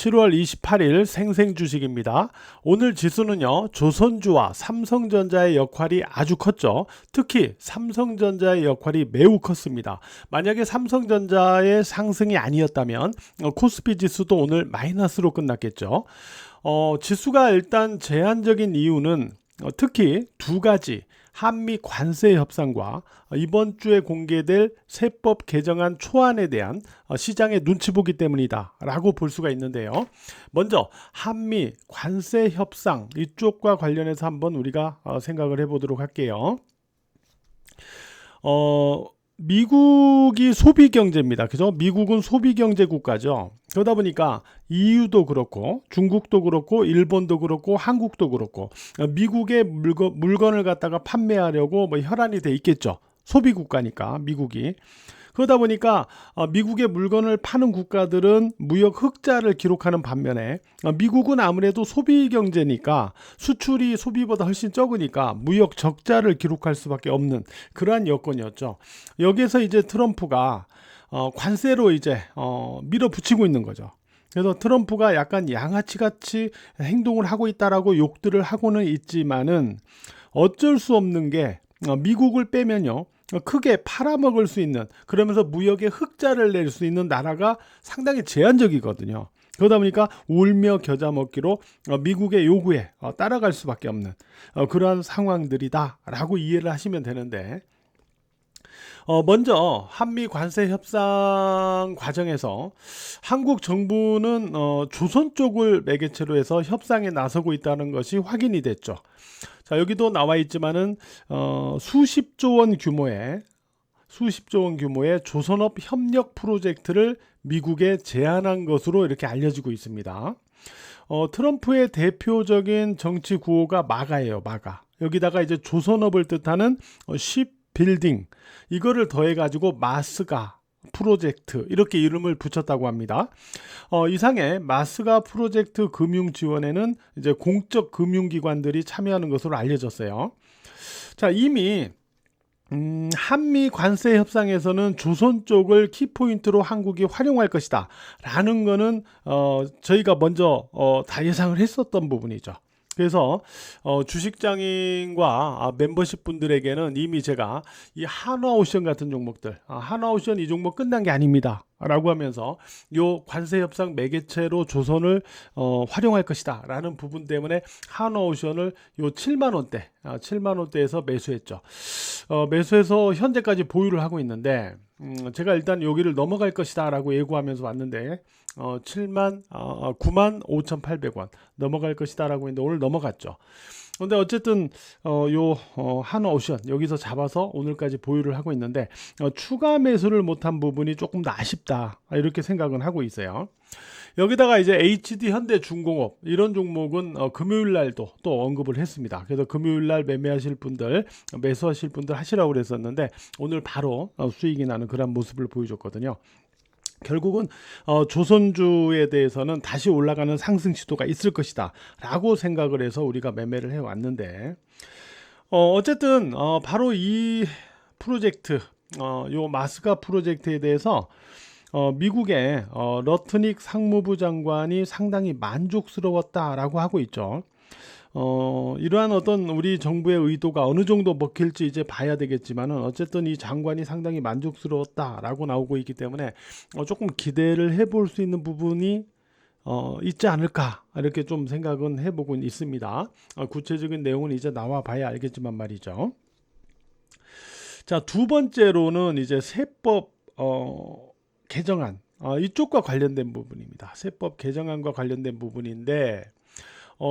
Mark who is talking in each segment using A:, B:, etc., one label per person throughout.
A: 7월 28일 생생주식입니다. 오늘 지수는요, 조선주와 삼성전자의 역할이 아주 컸죠. 특히 삼성전자의 역할이 매우 컸습니다. 만약에 삼성전자의 상승이 아니었다면 코스피 지수도 오늘 마이너스로 끝났겠죠. 지수가 일단 제한적인 이유는 특히 두 가지, 한미 관세 협상과 이번 주에 공개될 세법 개정안 초안에 대한 시장의 눈치 보기 때문이다 라고 볼 수가 있는데요. 먼저 한미 관세 협상 이쪽과 관련해서 한번 우리가 생각을 해보도록 할게요. 미국이 소비 경제입니다. 그죠? 미국은 소비 경제 국가죠. 그러다 보니까 EU도 그렇고 중국도 그렇고 일본도 그렇고 한국도 그렇고 미국의 물건을 갖다가 판매하려고 혈안이 돼 있겠죠. 소비 국가니까 미국이. 그러다 보니까 미국의 물건을 파는 국가들은 무역 흑자를 기록하는 반면에 미국은 아무래도 소비 경제니까 수출이 소비보다 훨씬 적으니까 무역 적자를 기록할 수밖에 없는 그러한 여건이었죠. 여기에서 이제 트럼프가 관세로 이제 밀어붙이고 있는 거죠. 그래서 트럼프가 약간 양아치 같이 행동을 하고 있다라고 욕들을 하고는 있지만은 어쩔 수 없는 게 미국을 빼면요. 크게 팔아먹을 수 있는, 그러면서 무역의 흑자를 낼 수 있는 나라가 상당히 제한적이거든요. 그러다 보니까 울며 겨자 먹기로 미국의 요구에 따라갈 수밖에 없는 그러한 상황들이다 라고 이해를 하시면 되는데, 먼저 한미 관세 협상 과정에서 한국 정부는 조선 쪽을 매개체로 해서 협상에 나서고 있다는 것이 확인이 됐죠. 자, 여기도 나와 있지만은 수십조 원 규모의 조선업 협력 프로젝트를 미국에 제안한 것으로 이렇게 알려지고 있습니다. 트럼프의 대표적인 정치 구호가 마가예요, 마가. 여기다가 이제 조선업을 뜻하는 빌딩, 이거를 더해 가지고 마스가 프로젝트 이렇게 이름을 붙였다고 합니다. 이상의 마스가 프로젝트 금융 지원에는 이제 공적 금융기관들이 참여하는 것으로 알려졌어요. 자, 이미 한미 관세 협상에서는 조선 쪽을 키포인트로 한국이 활용할 것이다 라는 거는 저희가 먼저 다 예상을 했었던 부분이죠. 그래서 주식장인과 멤버십 분들에게는 이미 제가 이 한화오션 같은 종목들, 한화오션 이 종목 끝난 게 아닙니다 라고 하면서 요 관세협상 매개체로 조선을 활용할 것이다 라는 부분 때문에 한화오션을 요 7만원대 7만원대에서 매수했죠. 매수해서 현재까지 보유를 하고 있는데 제가 일단 여기를 넘어갈 것이다 라고 예고하면서 왔는데 95,800원 넘어갈 것이다 라고 했는데 오늘 넘어갔죠. 근데 어쨌든 요 한화오션 여기서 잡아서 오늘까지 보유를 하고 있는데 추가 매수를 못한 부분이 조금 더 아쉽다 이렇게 생각은 하고 있어요. 여기다가 이제 HD 현대중공업 이런 종목은 금요일 날도 또 언급을 했습니다. 그래서 금요일 날 매매하실 분들, 매수하실 분들 하시라고 그랬었는데 오늘 바로 수익이 나는 그런 모습을 보여줬거든요. 결국은 조선주에 대해서는 다시 올라가는 상승 시도가 있을 것이다 라고 생각을 해서 우리가 매매를 해왔는데 어쨌든 바로 이 프로젝트 요 마스가 프로젝트에 대해서 미국의 러트닉 상무부 장관이 상당히 만족스러웠다라고 하고 있죠. 이러한 어떤 우리 정부의 의도가 어느 정도 먹힐지 이제 봐야 되겠지만은 어쨌든 이 장관이 상당히 만족스러웠다라고 나오고 있기 때문에 조금 기대를 해볼 수 있는 부분이 있지 않을까 이렇게 좀 생각은 해보고 있습니다. 구체적인 내용은 이제 나와 봐야 알겠지만 말이죠. 자, 두 번째로는 이제 세법 개정안 이쪽과 관련된 부분입니다. 세법 개정안과 관련된 부분인데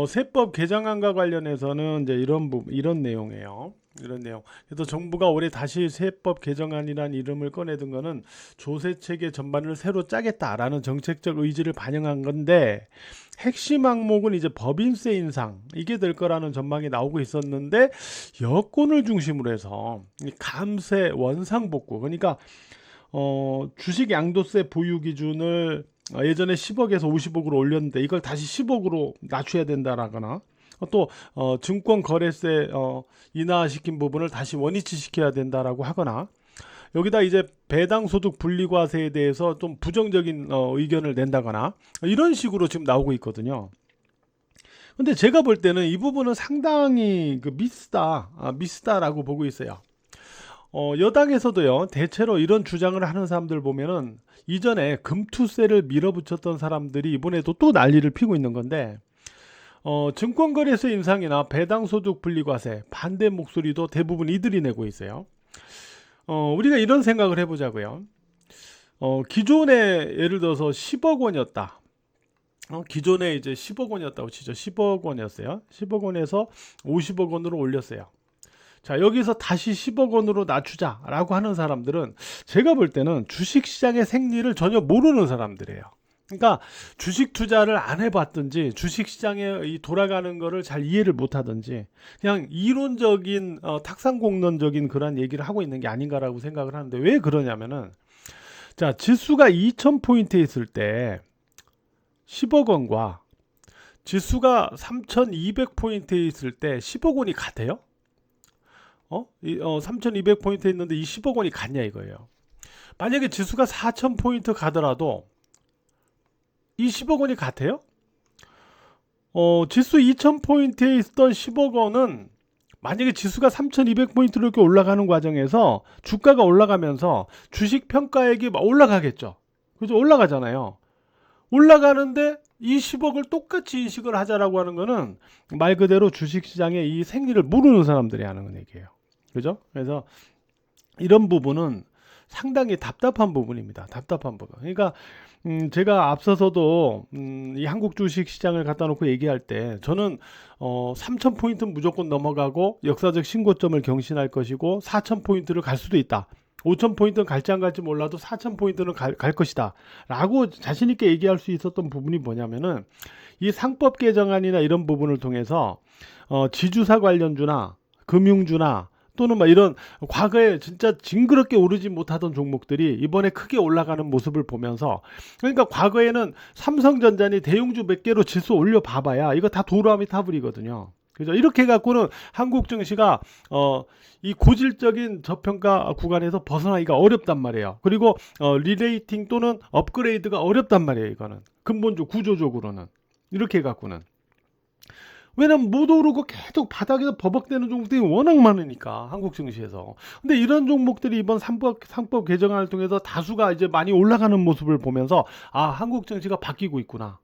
A: 세법 개정안과 관련해서는 이제 이런 내용이에요. 이런 내용. 그래서 정부가 올해 다시 세법 개정안이라는 이름을 꺼내든 거는 조세 체계 전반을 새로 짜겠다라는 정책적 의지를 반영한 건데 핵심 항목은 이제 법인세 인상 이게 될 거라는 전망이 나오고 있었는데 여권을 중심으로 해서 감세 원상 복구 그러니까 주식 양도세 보유 기준을 예전에 10억에서 50억으로 올렸는데 이걸 다시 10억으로 낮춰야 된다라거나 또 증권 거래세 인하시킨 부분을 다시 원위치 시켜야 된다라고 하거나 여기다 이제 배당 소득 분리과세에 대해서 좀 부정적인 의견을 낸다거나 이런 식으로 지금 나오고 있거든요. 근데 제가 볼 때는 이 부분은 상당히 미스다라고 보고 있어요. 여당에서도요, 대체로 이런 주장을 하는 사람들 보면은 이전에 금투세를 밀어붙였던 사람들이 이번에도 또 난리를 피고 있는 건데, 증권거래세 인상이나 배당소득 분리과세 반대 목소리도 대부분 이들이 내고 있어요. 우리가 이런 생각을 해보자고요. 기존에 예를 들어서 10억 원이었다. 기존에 이제 10억 원이었다고 치죠. 10억 원이었어요. 10억 원에서 50억 원으로 올렸어요. 자, 여기서 다시 10억 원으로 낮추자라고 하는 사람들은 제가 볼 때는 주식시장의 생리를 전혀 모르는 사람들이에요. 그러니까 주식 투자를 안 해봤든지 주식시장에 이 돌아가는 거를 잘 이해를 못하든지 그냥 이론적인 탁상공론적인 그런 얘기를 하고 있는 게 아닌가라고 생각을 하는데, 왜 그러냐면은, 자, 지수가 2000포인트에 있을 때 10억 원과 지수가 3200포인트에 있을 때 10억 원이 같아요? 3200포인트에 있는데 이 10억 원이 같냐 이거예요. 만약에 지수가 4000포인트 가더라도 이 10억 원이 같아요? 지수 2000포인트에 있던 10억 원은 만약에 지수가 3200포인트로 이렇게 올라가는 과정에서 주가가 올라가면서 주식 평가액이 막 올라가겠죠. 그죠? 올라가잖아요. 올라가는데 이 10억을 똑같이 인식을 하자라고 하는 거는 말 그대로 주식시장의 이 생리를 모르는 사람들이 하는 얘기예요. 그죠? 그래서 이런 부분은 상당히 답답한 부분입니다. 답답한 부분. 그러니까 제가 앞서서도 이 한국 주식 시장을 갖다 놓고 얘기할 때 저는 3000포인트는 무조건 넘어가고 역사적 신고점을 경신할 것이고 4000포인트를 갈 수도 있다. 5000포인트는 갈지 안 갈지 몰라도 4000포인트는 갈 것이다 라고 자신 있게 얘기할 수 있었던 부분이 뭐냐면은, 이 상법 개정안이나 이런 부분을 통해서 지주사 관련주나 금융주나 또는 막 이런 과거에 진짜 징그럽게 오르지 못하던 종목들이 이번에 크게 올라가는 모습을 보면서, 그러니까 과거에는 삼성전자니 대형주 몇 개로 지수 올려 봐봐야 이거 다 도루묵이 타버리거든요. 그죠? 이렇게 갖고는 한국 증시가 이 고질적인 저평가 구간에서 벗어나기가 어렵단 말이에요. 그리고 리레이팅 또는 업그레이드가 어렵단 말이에요. 이거는 근본적 구조적으로는 이렇게 갖고는. 왜냐면 못 오르고 계속 바닥에서 버벅대는 종목들이 워낙 많으니까 한국 증시에서. 근데 이런 종목들이 이번 상법 개정안을 통해서 다수가 이제 많이 올라가는 모습을 보면서 한국 증시가 바뀌고 있구나.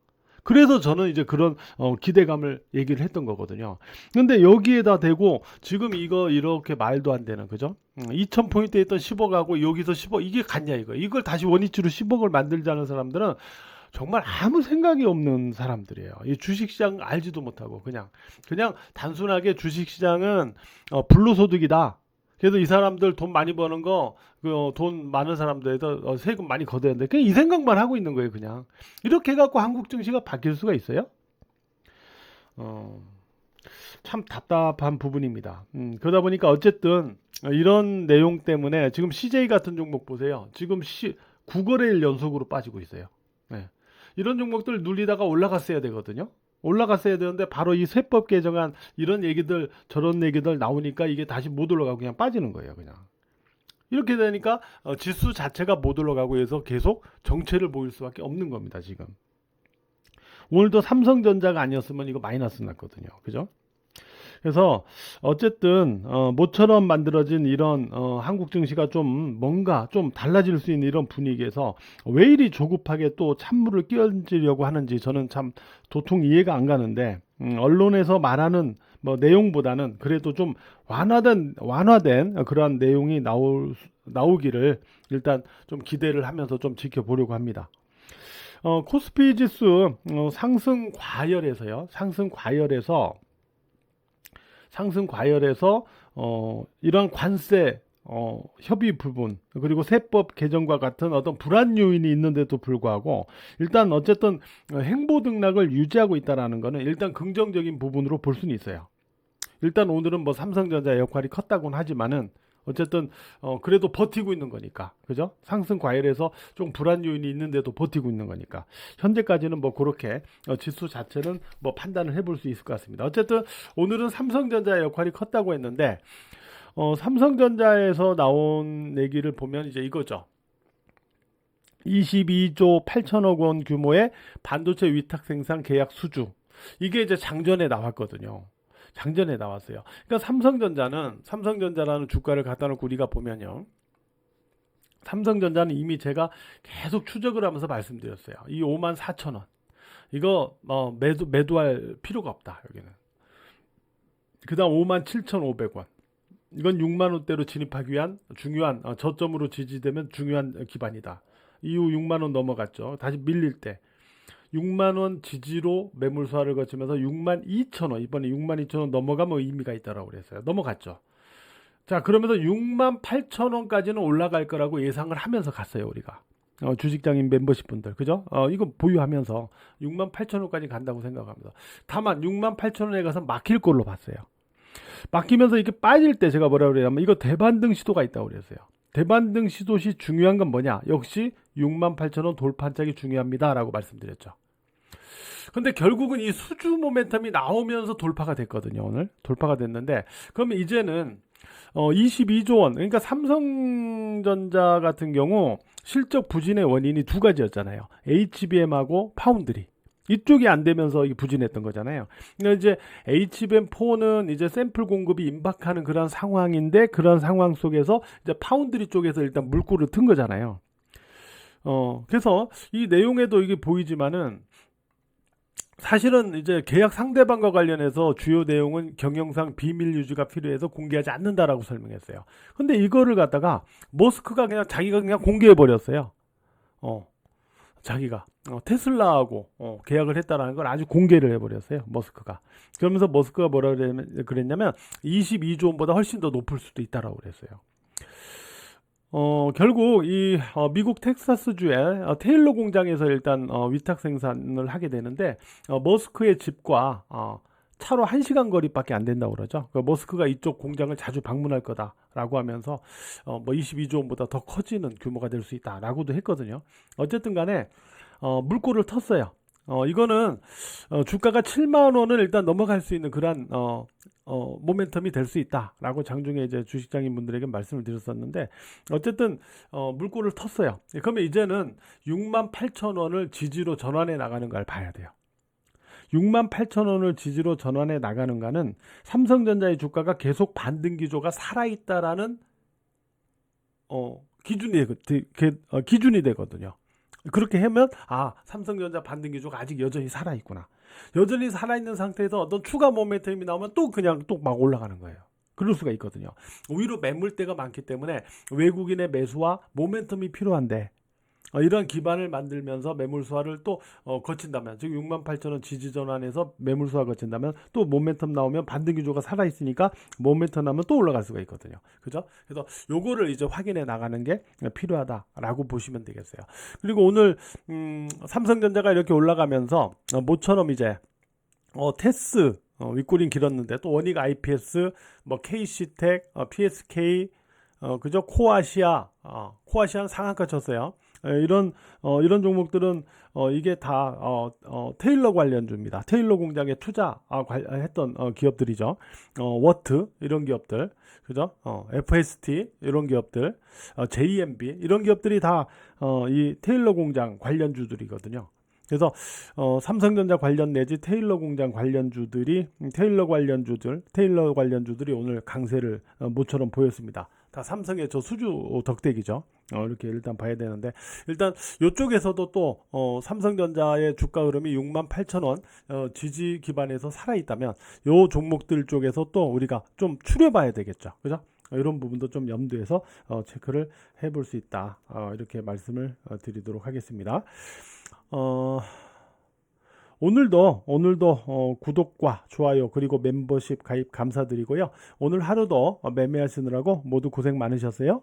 A: 그래서 저는 이제 그런 기대감을 얘기를 했던 거거든요. 근데 여기에다 대고 지금 이거 이렇게 말도 안 되는, 그죠? 2000포인트에 있던 10억하고 여기서 10억 이게 같냐 이거. 이걸 다시 원위치로 10억을 만들자는 사람들은 정말 아무 생각이 없는 사람들이에요. 이 주식시장 알지도 못하고 그냥 단순하게 주식시장은 불로소득이다. 그래서 이 사람들 돈 많이 버는 거, 돈 많은 사람들에서 세금 많이 걷어야 되는데 그냥 이 생각만 하고 있는 거예요. 그냥 이렇게 해갖고 한국 증시가 바뀔 수가 있어요? 참 답답한 부분입니다. 그러다 보니까 어쨌든 이런 내용 때문에 지금 CJ 같은 종목 보세요. 지금 9거래일 연속으로 빠지고 있어요. 네. 이런 종목들 눌리다가 올라갔어야 되거든요. 올라갔어야 되는데 바로 이 세법 개정안 이런 얘기들 저런 얘기들 나오니까 이게 다시 못 올라가고 그냥 빠지는 거예요. 그냥 이렇게 되니까 지수 자체가 못 올라가고 해서 계속 정체를 보일 수밖에 없는 겁니다. 지금 오늘도 삼성전자가 아니었으면 이거 마이너스 났거든요. 그죠? 그래서 어쨌든 모처럼 만들어진 이런 한국 증시가 좀 뭔가 좀 달라질 수 있는 이런 분위기에서 왜 이리 조급하게 또 찬물을 끼얹으려고 하는지 저는 참 도통 이해가 안 가는데, 언론에서 말하는 뭐 내용보다는 그래도 좀 완화된 그러한 내용이 나오기를 일단 좀 기대를 하면서 좀 지켜보려고 합니다. 코스피 지수 상승 과열에서 이런 관세 협의 부분 그리고 세법 개정과 같은 어떤 불안 요인이 있는데도 불구하고 일단 어쨌든 행보 등락을 유지하고 있다라는 것은 일단 긍정적인 부분으로 볼 수는 있어요. 일단 오늘은 뭐 삼성전자의 역할이 컸다고는 하지만은 어쨌든 그래도 버티고 있는 거니까, 그죠? 상승 과열에서 좀 불안 요인이 있는데도 버티고 있는 거니까 현재까지는 뭐 그렇게 지수 자체는 뭐 판단을 해볼 수 있을 것 같습니다. 어쨌든 오늘은 삼성전자의 역할이 컸다고 했는데 삼성전자에서 나온 얘기를 보면 이제 이거죠. 22조 8천억 원 규모의 반도체 위탁 생산 계약 수주. 이게 이제 장전에 나왔거든요. 장전에 나왔어요. 그러니까 삼성전자라는 주가를 갖다 놓고 우리가 보면요. 삼성전자는 이미 제가 계속 추적을 하면서 말씀드렸어요. 이 5만 4천 원. 이거 매도할 필요가 없다. 여기는. 그다음 5만 7,500원. 이건 6만 원대로 진입하기 위한 중요한 저점으로 지지되면 중요한 기반이다. 이후 6만 원 넘어갔죠. 다시 밀릴 때 6만 원 지지로 매물 수하를 거치면서 6만 2천 원, 이번에 6만 2천 원 넘어가면 의미가 있다라고 그랬어요. 넘어갔죠. 자, 그러면서 6만 8천 원까지는 올라갈 거라고 예상을 하면서 갔어요, 우리가. 주식장인 멤버십 분들, 그죠? 이거 보유하면서 6만 8천 원까지 간다고 생각하면서. 다만 6만 8천 원에 가서 막힐 걸로 봤어요. 막히면서 이렇게 빠질 때 제가 뭐라고 그랬냐면 이거 대반등 시도가 있다고 그랬어요. 대반등 시도 시 중요한 건 뭐냐? 역시 6만 8천 원 돌파짝이 중요합니다 라고 말씀드렸죠. 근데 결국은 이 수주 모멘텀이 나오면서 돌파가 됐거든요. 오늘 돌파가 됐는데, 그러면 이제는 22조 원, 그러니까 삼성전자 같은 경우 실적 부진의 원인이 두 가지였잖아요. HBM하고 파운드리. 이쪽이 안 되면서 이게 부진했던 거잖아요. 그러니까 이제 HBM4는 이제 샘플 공급이 임박하는 그런 상황인데, 그런 상황 속에서 이제 파운드리 쪽에서 일단 물꼬를 튼 거잖아요. 그래서 이 내용에도 이게 보이지만은 사실은 이제 계약 상대방과 관련해서 주요 내용은 경영상 비밀 유지가 필요해서 공개하지 않는다라고 설명했어요. 근데 이거를 갖다가 머스크가 그냥 자기가 그냥 공개해 버렸어요. 자기가 테슬라하고 계약을 했다라는 걸 아주 공개를 해버렸어요. 머스크가. 그러면서 머스크가 뭐라 그랬냐면 22조 원보다 훨씬 더 높을 수도 있다라고 그랬어요. 결국 이 미국 텍사스주의 테일러 공장에서 일단 위탁 생산을 하게 되는데, 머스크의 집과 차로 1시간 거리밖에 안 된다고 그러죠. 머스크가 이쪽 공장을 자주 방문할 거다라고 하면서 22조 원보다 더 커지는 규모가 될 수 있다라고도 했거든요. 어쨌든 간에 물꼬를 텄어요. 이거는 주가가 7만 원을 일단 넘어갈 수 있는 그런 모멘텀이 될 수 있다라고 장중에 이제 주식장인 분들에게 말씀을 드렸었는데, 어쨌든 물꼬를 텄어요. 그러면 이제는 6만 8천 원을 지지로 전환해 나가는 걸 봐야 돼요. 6만 8천 원을 지지로 전환해 나가는가는 삼성전자의 주가가 계속 반등 기조가 살아있다라는 기준이 되거든요. 그렇게 하면 삼성전자 반등 기조가 아직 여전히 살아있구나. 여전히 살아있는 상태에서 어떤 추가 모멘텀이 나오면 또 그냥 또 막 올라가는 거예요. 그럴 수가 있거든요. 오히려 매물대가 많기 때문에 외국인의 매수와 모멘텀이 필요한데, 이러한 기반을 만들면서 매물 수화를 또 거친다면, 즉 6만 8천 원 지지 전환에서 매물 수화 거친다면 또 모멘텀 나오면 반등 기조가 살아 있으니까 모멘텀 나오면 또 올라갈 수가 있거든요. 그죠? 그래서 요거를 이제 확인해 나가는 게 필요하다라고 보시면 되겠어요. 그리고 오늘 삼성전자가 이렇게 올라가면서 모처럼 이제 테스 윗꼬리는 길었는데 또 원익 IPS, KC텍, PSK, 그죠? 코아시아는 상한가 쳤어요. 이런 종목들은 이게 다 테일러 관련주입니다. 테일러 공장에 투자했던 기업들이죠. 워트 이런 기업들, 그죠? FST 이런 기업들, JMB 이런 기업들이 다 이 테일러 공장 관련주들이거든요. 그래서 삼성전자 관련 내지 테일러 공장 관련주들이 테일러 관련주들이 오늘 강세를 모처럼 보였습니다. 다 삼성의 저 수주 덕택이죠. 이렇게 일단 봐야 되는데, 일단 이쪽에서도 또 삼성전자의 주가 흐름이 6만 8천 원 지지 기반에서 살아있다면 요 종목들 쪽에서 또 우리가 좀 추려봐야 되겠죠. 그죠? 이런 부분도 좀 염두에서 체크를 해볼 수 있다. 이렇게 말씀을 드리도록 하겠습니다. 오늘도 구독과 좋아요 그리고 멤버십 가입 감사드리고요. 오늘 하루도 매매하시느라고 모두 고생 많으셨어요.